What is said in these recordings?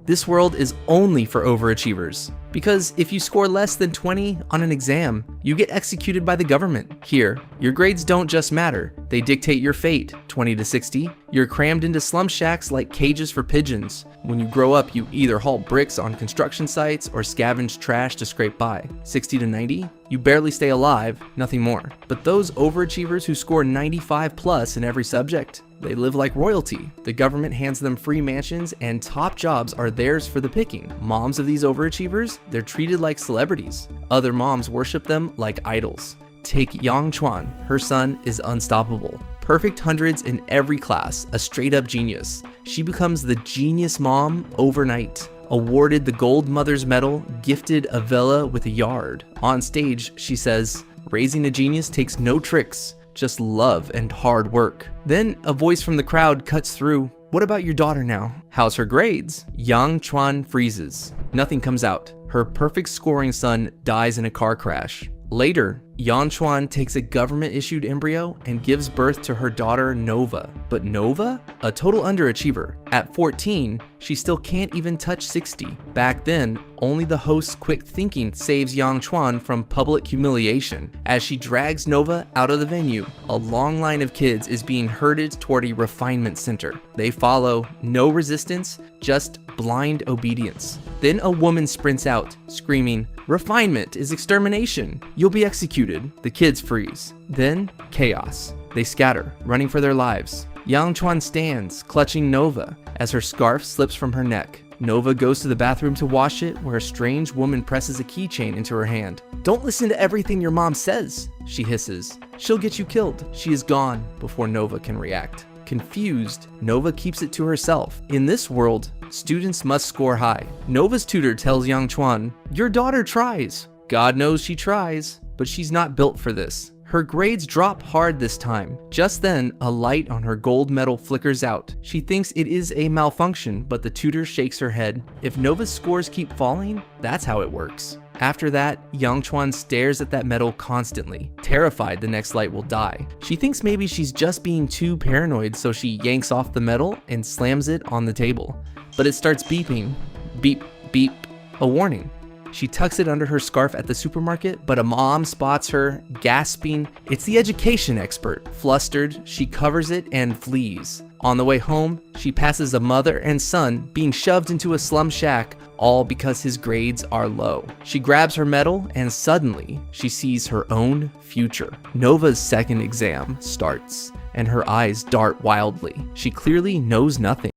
This world is only for overachievers. Because if you score less than 20 on an exam, you get executed by the government. Here, your grades don't just matter, they dictate your fate. 20 to 60, you're crammed into slum shacks like cages for pigeons. When you grow up, you either haul bricks on construction sites or scavenge trash to scrape by. 60 to 90, you barely stay alive, nothing more. But those overachievers who score 95 plus in every subject, they live like royalty. The government hands them free mansions and top jobs are theirs for the picking. Moms of these overachievers, they're treated like celebrities. Other moms worship them like idols. Take Yang Chuan, her son is unstoppable. Perfect hundreds in every class, a straight up genius. She becomes the genius mom overnight. Awarded the Gold Mother's Medal, gifted a villa with a yard. On stage, she says, "Raising a genius takes no tricks, just love and hard work." Then a voice from the crowd cuts through. "What about your daughter now? How's her grades?" Yang Chuan freezes. Nothing comes out. Her perfect scoring son dies in a car crash. Later, Yang Chuan takes a government-issued embryo and gives birth to her daughter Nova. But Nova? A total underachiever. At 14, she still can't even touch 60. Back then, only the host's quick thinking saves Yang Chuan from public humiliation. As she drags Nova out of the venue, a long line of kids is being herded toward a refinement center. They follow, no resistance, just blind obedience. Then a woman sprints out, screaming, "Refinement is extermination. You'll be executed." The kids freeze. Then, chaos. They scatter, running for their lives. Yang Chuan stands, clutching Nova, as her scarf slips from her neck. Nova goes to the bathroom to wash it, where a strange woman presses a keychain into her hand. "Don't listen to everything your mom says," she hisses. "She'll get you killed." She is gone before Nova can react. Confused, Nova keeps it to herself. In this world, students must score high. Nova's tutor tells Yang Chuan, "Your daughter tries." God knows she tries, but she's not built for this. Her grades drop hard this time. Just then, a light on her gold medal flickers out. She thinks it is a malfunction, but the tutor shakes her head. If Nova's scores keep falling, that's how it works. After that, Yang Chuan stares at that medal constantly, terrified the next light will die. She thinks maybe she's just being too paranoid, so she yanks off the medal and slams it on the table. But it starts beeping. Beep, beep, a warning. She tucks it under her scarf at the supermarket, but a mom spots her, gasping. It's the education expert. Flustered, she covers it and flees. On the way home, she passes a mother and son being shoved into a slum shack, all because his grades are low. She grabs her medal and suddenly she sees her own future. Nova's second exam starts and her eyes dart wildly. She clearly knows nothing.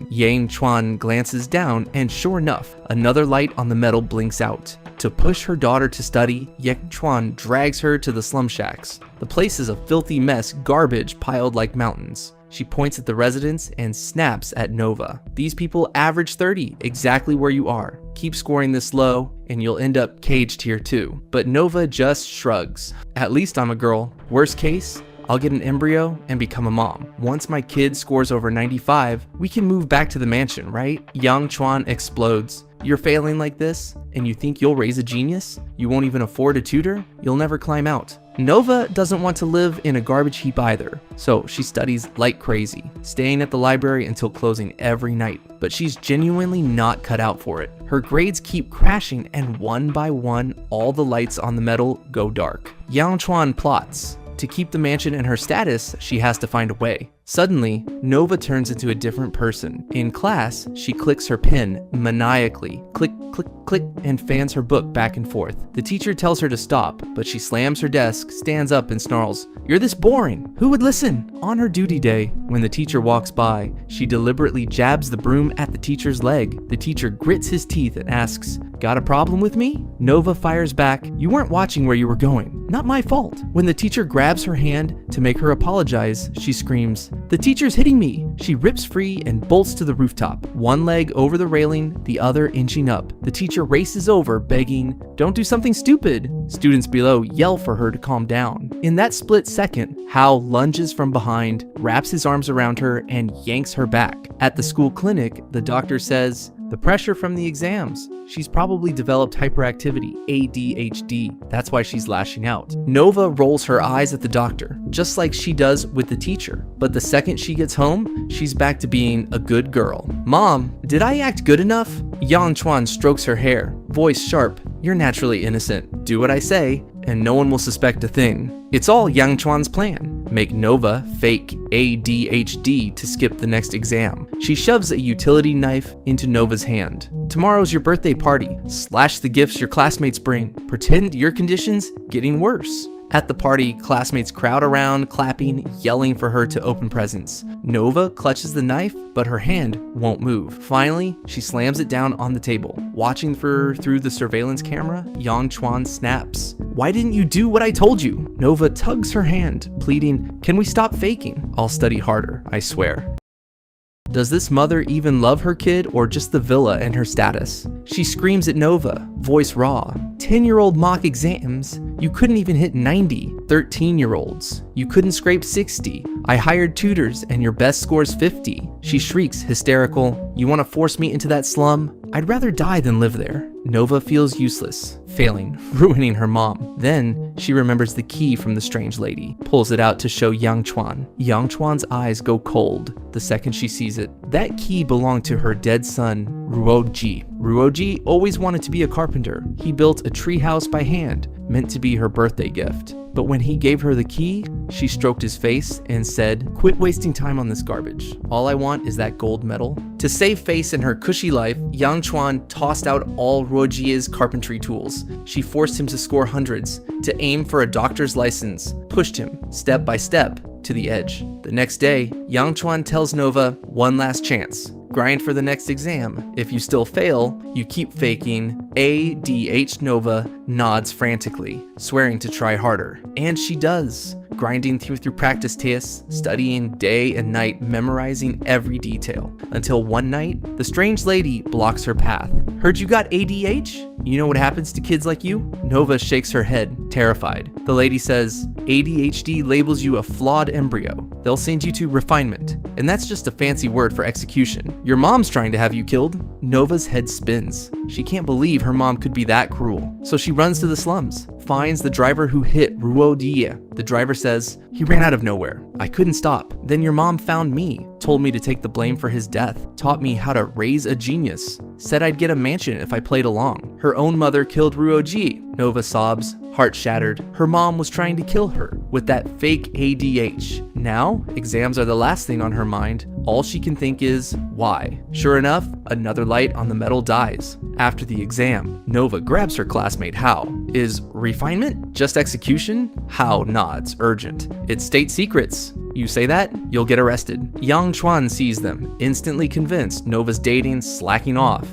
Yang Chuan glances down and sure enough, another light on the medal blinks out. To push her daughter to study, Yang Chuan drags her to the slum shacks. The place is a filthy mess, garbage piled like mountains. She points at the residents and snaps at Nova. "These people average 30, exactly where you are. Keep scoring this low and you'll end up caged here too." But Nova just shrugs. "At least I'm a girl. Worst case, I'll get an embryo and become a mom. Once my kid scores over 95, we can move back to the mansion, right?" Yang Chuan explodes. "You're failing like this, and you think you'll raise a genius? You won't even afford a tutor? You'll never climb out." Nova doesn't want to live in a garbage heap either, so she studies like crazy, staying at the library until closing every night. But she's genuinely not cut out for it. Her grades keep crashing, and one by one, all the lights on the medal go dark. Yang Chuan plots. To keep the mansion and her status, she has to find a way. Suddenly, Nova turns into a different person. In class, she clicks her pen maniacally. Click, click, click, and fans her book back and forth. The teacher tells her to stop, but she slams her desk, stands up, and snarls, "You're this boring. Who would listen?" On her duty day, when the teacher walks by, she deliberately jabs the broom at the teacher's leg. The teacher grits his teeth and asks, "Got a problem with me?" Nova fires back, "You weren't watching where you were going. Not my fault." When the teacher grabs her hand to make her apologize, she screams, "The teacher's hitting me!" She rips free and bolts to the rooftop, one leg over the railing, the other inching up. The teacher races over, begging, "Don't do something stupid." Students below yell for her to calm down. In that split second, Hal lunges from behind, wraps his arms around her, and yanks her back. At the school clinic, the doctor says, The pressure from the exams. She's probably developed hyperactivity, ADHD. That's why she's lashing out. Nova rolls her eyes at the doctor, just like she does with the teacher. But the second she gets home, she's back to being a good girl. Mom, did I act good enough? Yang Chuan strokes her hair, voice sharp. You're naturally innocent. Do what I say, and no one will suspect a thing. It's all Yang Chuan's plan. Make Nova fake ADHD to skip the next exam. She shoves a utility knife into Nova's hand. Tomorrow's your birthday party. Slash the gifts your classmates bring. Pretend your condition's getting worse. At the party, classmates crowd around, clapping, yelling for her to open presents. Nova clutches the knife, but her hand won't move. Finally, she slams it down on the table. Watching through the surveillance camera, Yang Chuan snaps. Why didn't you do what I told you? Nova tugs her hand, pleading, can we stop faking? I'll study harder, I swear. Does this mother even love her kid or just the villa and her status? She screams at Nova, voice raw. 10-year-old mock exams? You couldn't even hit 90. 13-year-olds. You couldn't scrape 60. I hired tutors and your best score's 50. She shrieks, hysterical. You want to force me into that slum? I'd rather die than live there. Nova feels useless, failing, ruining her mom. Then she remembers the key from the strange lady, pulls it out to show Yang Chuan. Yang Chuan's eyes go cold the second she sees it. That key belonged to her dead son, Ruoji. Ruoji always wanted to be a carpenter. He built a treehouse by hand, meant to be her birthday gift. But when he gave her the key, she stroked his face and said, quit wasting time on this garbage. All I want is that gold medal. To save face in her cushy life, Yang Chuan tossed out all Ruoji's carpentry tools. She forced him to score hundreds, to aim for a doctor's license, pushed him, step by step, to the edge. The next day, Yang Chuan tells Nova, one last chance. Grind for the next exam. If you still fail, you keep faking. ADH Nova nods frantically, swearing to try harder. And she does, grinding through practice tests, studying day and night, memorizing every detail. Until one night, the strange lady blocks her path. Heard you got ADH? You know what happens to kids like you? Nova shakes her head, terrified. The lady says, ADHD labels you a flawed embryo. They'll send you to refinement. And that's just a fancy word for execution. Your mom's trying to have you killed. Nova's head spins. She can't believe her mom could be that cruel. So she runs to the slums, finds the driver who hit Ruo Dia. The driver says, he ran out of nowhere. I couldn't stop. Then your mom found me, told me to take the blame for his death, taught me how to raise a genius, said I'd get a mansion if I played along. Her own mother killed Ruoji. Nova sobs, heart shattered. Her mom was trying to kill her with that fake ADH. Now, exams are the last thing on her mind. All she can think is, why? Sure enough, another light on the metal dies. After the exam, Nova grabs her classmate Hao. Is refinement just execution? Hao nods, urgent. It's state secrets. You say that, you'll get arrested. Yang Chuan sees them, instantly convinced Nova's dating, slacking off.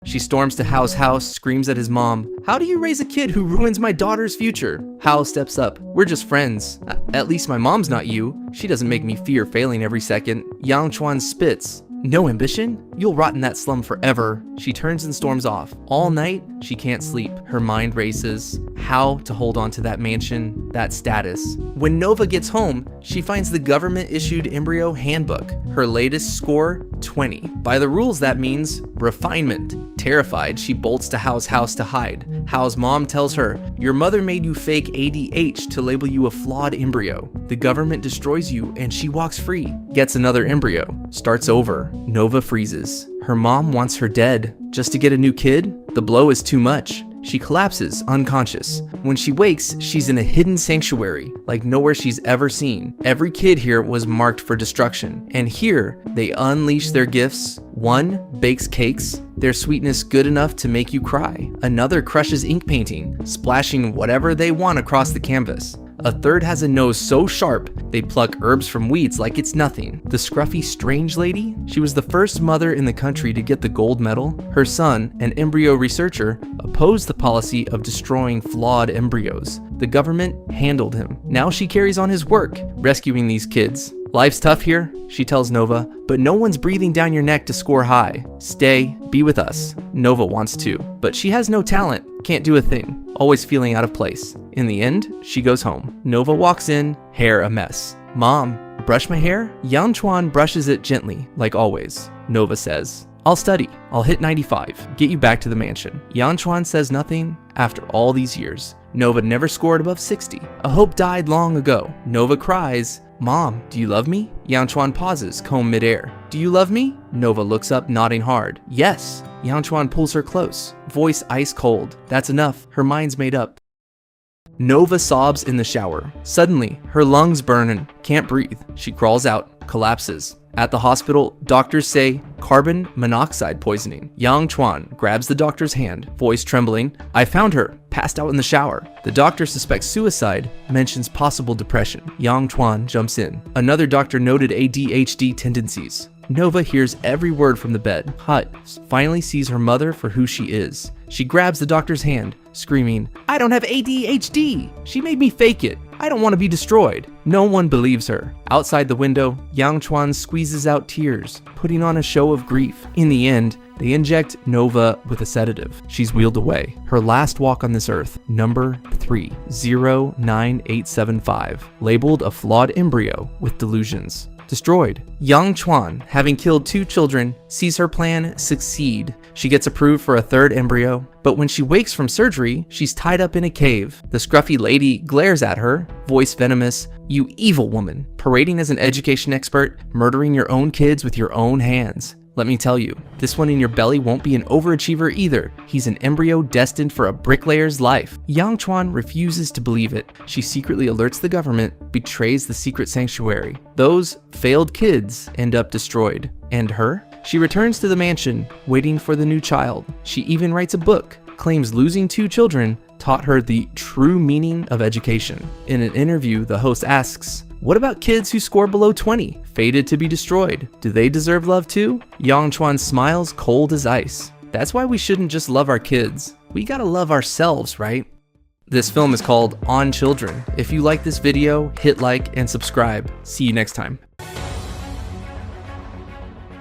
She storms to Hao's house, screams at his mom, how do you raise a kid who ruins my daughter's future? Hao steps up, we're just friends. At least my mom's not you. She doesn't make me fear failing every second. Yang Chuan spits. No ambition? You'll rot in that slum forever. She turns and storms off. All night, she can't sleep. Her mind races. How to hold on to that mansion, that status. When Nova gets home, she finds the government-issued embryo handbook. Her latest score, 20. By the rules, that means refinement. Terrified, she bolts to Hao's house to hide. Hao's mom tells her, your mother made you fake ADH to label you a flawed embryo. The government destroys you and she walks free. Gets another embryo. Starts over. Nova freezes. Her mom wants her dead. Just to get a new kid? The blow is too much. She collapses, unconscious. When she wakes, she's in a hidden sanctuary, like nowhere she's ever seen. Every kid here was marked for destruction, and here, they unleash their gifts. One bakes cakes, their sweetness good enough to make you cry. Another crushes ink painting, splashing whatever they want across the canvas. A third has a nose so sharp, they pluck herbs from weeds like it's nothing. The scruffy strange lady? She was the first mother in the country to get the gold medal. Her son, an embryo researcher, opposed the policy of destroying flawed embryos. The government handled him. Now she carries on his work, rescuing these kids. Life's tough here, she tells Nova, but no one's breathing down your neck to score high. Stay, be with us. Nova wants to, but she has no talent, can't do a thing, always feeling out of place. In the end, she goes home. Nova walks in, hair a mess. Mom, brush my hair? Yang Chuan brushes it gently, like always. Nova says, I'll study. I'll hit 95. Get you back to the mansion. Yang Chuan says nothing after all these years. Nova never scored above 60. A hope died long ago. Nova cries, "Mom, do you love me?" Yang Chuan pauses, comb midair. "Do you love me?" Nova looks up, nodding hard. "Yes." Yang Chuan pulls her close, voice ice cold. That's enough. Her mind's made up. Nova sobs in the shower. Suddenly, her lungs burn and can't breathe. She crawls out, collapses. At the hospital, doctors say carbon monoxide poisoning. Yang Chuan grabs the doctor's hand, voice trembling. "I found her, passed out in the shower." The doctor suspects suicide, mentions possible depression. Yang Chuan jumps in. Another doctor noted ADHD tendencies. Nova hears every word from the bed. Hut finally sees her mother for who she is. She grabs the doctor's hand, screaming, "I don't have ADHD! She made me fake it! I don't want to be destroyed!" No one believes her. Outside the window, Yang Chuan squeezes out tears, putting on a show of grief. In the end, they inject Nova with a sedative. She's wheeled away. Her last walk on this earth, number 309875, labeled a flawed embryo with delusions. Destroyed. Yang Chuan, having killed 2 children, sees her plan succeed. She gets approved for a 3rd embryo, but when she wakes from surgery, she's tied up in a cave. The scruffy lady glares at her, voice venomous, "You evil woman, parading as an education expert, murdering your own kids with your own hands. Let me tell you, this one in your belly won't be an overachiever either. He's an embryo destined for a bricklayer's life." Yang Chuan refuses to believe it. She secretly alerts the government, betrays the secret sanctuary. Those failed kids end up destroyed. And her? She returns to the mansion, waiting for the new child. She even writes a book, claims losing 2 children taught her the true meaning of education. In an interview, the host asks, "What about kids who score below 20, fated to be destroyed? Do they deserve love too?" Yang Chuan smiles cold as ice. That's why we shouldn't just love our kids. We gotta love ourselves, right? This film is called On Children. If you like this video, hit like and subscribe. See you next time.